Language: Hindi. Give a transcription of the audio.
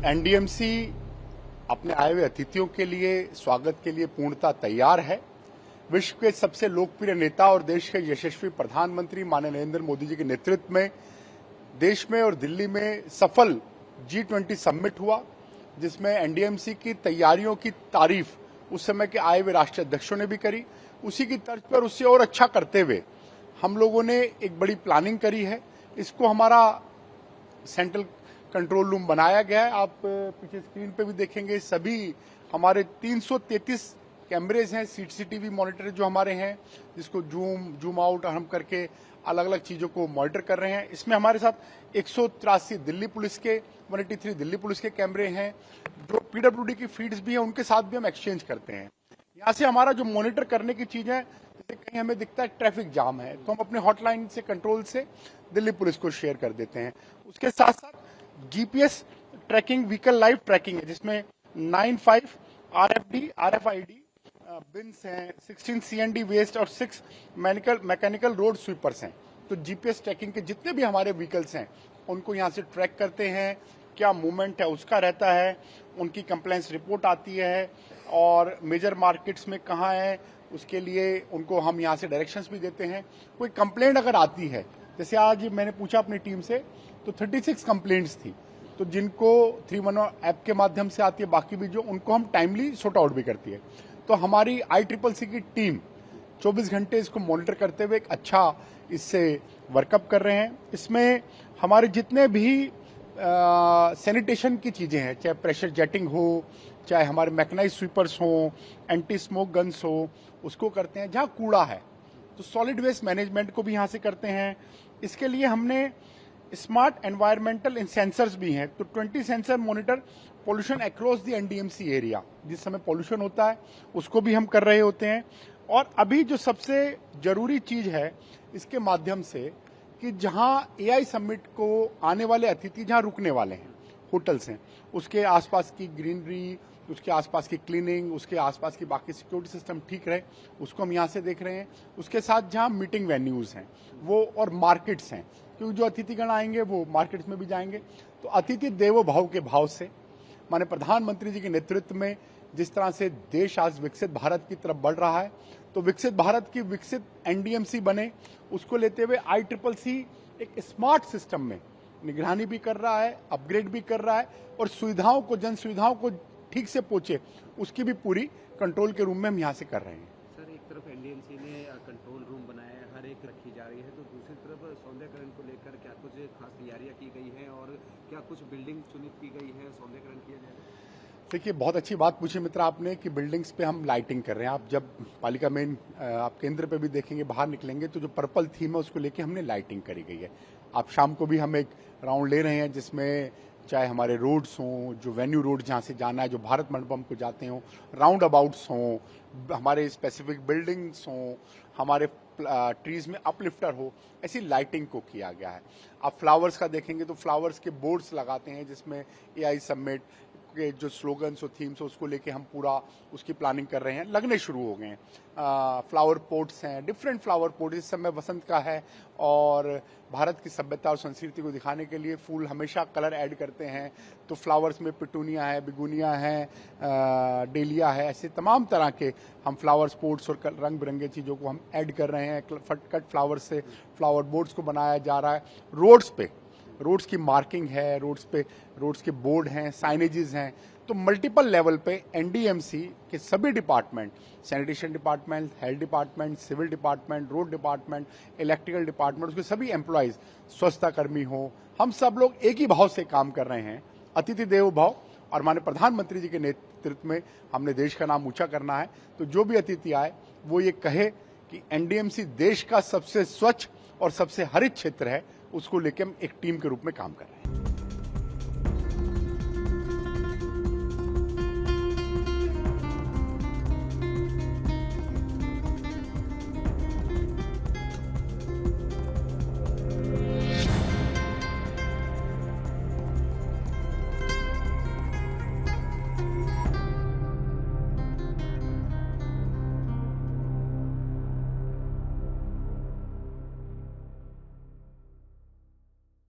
एनडीएमसी अपने आए हुए अतिथियों के लिए स्वागत के लिए पूर्णतः तैयार है। विश्व के सबसे लोकप्रिय नेता और देश के यशस्वी प्रधानमंत्री माननीय नरेंद्र मोदी जी के नेतृत्व में देश में और दिल्ली में सफल G20 समिट हुआ, जिसमें एनडीएमसी की तैयारियों की तारीफ उस समय के आए हुए राष्ट्रीय अध्यक्षों ने भी करी। उसी की तर्ज पर उससे और अच्छा करते हुए हम लोगों ने एक बड़ी प्लानिंग करी है। इसको हमारा सेंट्रल कंट्रोल रूम बनाया गया है। आप पीछे स्क्रीन पे भी देखेंगे, सभी हमारे 333 कैमरेज हैं, सीसीटीवी मॉनिटर जो हमारे हैं, जिसको जूम आउट हम करके अलग अलग चीजों को मॉनिटर कर रहे हैं। इसमें हमारे साथ 183 दिल्ली पुलिस के 183 दिल्ली पुलिस के कैमरे हैं, जो पीडब्ल्यूडी की फीड्स भी हैं, उनके साथ भी हम एक्सचेंज करते हैं। यहाँ से हमारा जो मॉनिटर करने की चीज है, जैसे कहीं हमें दिखता है ट्रैफिक जाम है, तो हम अपने हॉटलाइन से कंट्रोल से दिल्ली पुलिस को शेयर कर देते हैं। उसके साथ साथ GPS tracking, vehicle live tracking है, जिसमें 95 RFID बिन्स हैं, 16 CND वेस्ट और 6 मैकेनिकल रोड स्वीपर्स हैं। तो जीपीएस ट्रैकिंग के जितने भी हमारे व्हीकल्स हैं, उनको यहाँ से ट्रैक करते हैं, क्या मूवमेंट है उसका रहता है, उनकी कंप्लेंट्स रिपोर्ट आती है और मेजर मार्केट्स में कहाँ है उसके लिए उनको हम यहाँ से डायरेक्शंस भी देते हैं। कोई कंप्लेंट अगर आती है, जैसे आज मैंने पूछा अपनी टीम से, तो 36 कंप्लेंट्स थी, तो जिनको 311 ऐप के माध्यम से आती है, बाकी भी जो उनको हम टाइमली सॉर्ट आउट भी करती है। तो हमारी ICCC की टीम 24 घंटे इसको मॉनिटर करते हुए एक अच्छा इससे वर्कअप कर रहे हैं। इसमें हमारे जितने भी सैनिटेशन की चीजें हैं, चाहे प्रेशर जेटिंग हो, चाहे हमारे मैकेनाइज स्वीपर्स हो, एंटी स्मोक गन्स हो, उसको करते हैं। जहां कूड़ा है तो सॉलिड वेस्ट मैनेजमेंट को भी यहां से करते हैं। इसके लिए हमने स्मार्ट एनवायरमेंटल सेंसर्स भी हैं, तो 20 sensor monitor pollution across the NDMC area, जिस समय पोल्यूशन होता है उसको भी हम कर रहे होते हैं। और अभी जो सबसे जरूरी चीज है इसके माध्यम से, कि जहां AI समिट को आने वाले अतिथि जहां रुकने वाले हैं, होटल्स हैं, उसके आसपास की ग्रीनरी, उसके आसपास की क्लीनिंग, उसके आसपास की बाकी सिक्योरिटी सिस्टम ठीक रहे, उसको हम यहाँ से देख रहे हैं। उसके साथ जहाँ मीटिंग वेन्यूज हैं वो, और मार्केट्स हैं, क्योंकि जो अतिथिगण आएंगे वो मार्केट्स में भी जाएंगे। तो अतिथि देवो भव के भाव से माननीय प्रधानमंत्री जी के नेतृत्व में जिस तरह से देश आज विकसित भारत की तरफ बढ़ रहा है, तो विकसित भारत की विकसित एनडीएमसी बने, उसको लेते हुए ICCC एक स्मार्ट सिस्टम में निगरानी भी कर रहा है, अपग्रेड भी कर रहा है, और सुविधाओं को, जन सुविधाओं को ठीक से पहुंचे, उसकी भी पूरी कंट्रोल के रूम में हम यहाँ से कर रहे हैं। सर, एक तरफ एनडीएमसी ने कंट्रोल रूम बनाया है, हर एक रखी जा रही है, तो दूसरी तरफ सौंदर्यकरण को लेकर क्या कुछ खास तैयारियां की गई हैं और क्या कुछ बिल्डिंग चुनित की गई है, सौंदर्यकरण किया जाएगा? देखिए, बहुत अच्छी बात पूछी मित्र आपने कि बिल्डिंग्स पे हम लाइटिंग कर रहे हैं। आप जब पालिका मेन आप केंद्र पे भी देखेंगे, बाहर निकलेंगे, तो जो पर्पल थीम है उसको लेके हमने लाइटिंग करी गई है। आप शाम को भी हम एक राउंड ले रहे हैं, जिसमें चाहे हमारे रोड्स हों, जो वेन्यू रोड जहाँ से जाना है, जो भारत मंडपम को जाते हों, राउंड अबाउट्स हों, हमारे स्पेसिफिक बिल्डिंग्स हों, हमारे ट्रीज में अपलिफ्टर हो, ऐसी लाइटिंग को किया गया है। आप फ्लावर्स का देखेंगे तो फ्लावर्स के बोर्ड्स लगाते हैं, जिसमें AI समिट के जो स्लोगन्स और थीम्स हो उसको लेके हम पूरा उसकी प्लानिंग कर रहे हैं। लगने शुरू हो गए हैं। फ्लावर पोट्स हैं, डिफरेंट फ्लावर पोट, इस समय वसंत का है, और भारत की सभ्यता और संस्कृति को दिखाने के लिए फूल हमेशा कलर ऐड करते हैं। तो फ्लावर्स में पिटूनिया है, बिगुनिया है, डेलिया है, ऐसे तमाम तरह के हम फ्लावर्स पोट्स और रंग बिरंगे चीज़ों को हम ऐड कर रहे हैं। कट फ्लावर्स से फ्लावर बोर्ड्स को बनाया जा रहा है। रोड्स की मार्किंग है, रोड्स के बोर्ड हैं, साइनेजेस हैं। तो मल्टीपल लेवल पे एनडीएमसी के सभी department, sanitation department, health department, civil department, road department, electrical department, उसके सभी एम्प्लॉयज, स्वच्छता कर्मी हो, हम सब लोग एक ही भाव से काम कर रहे हैं, अतिथि देवो भव। और माननीय प्रधानमंत्री जी के नेतृत्व में हमने देश का नाम ऊंचा करना है। तो जो भी अतिथि आए वो ये कहे कि एनडीएमसी देश का सबसे स्वच्छ और सबसे हरित क्षेत्र है, उसको लेकर हम एक टीम के रूप में काम कर रहे हैं।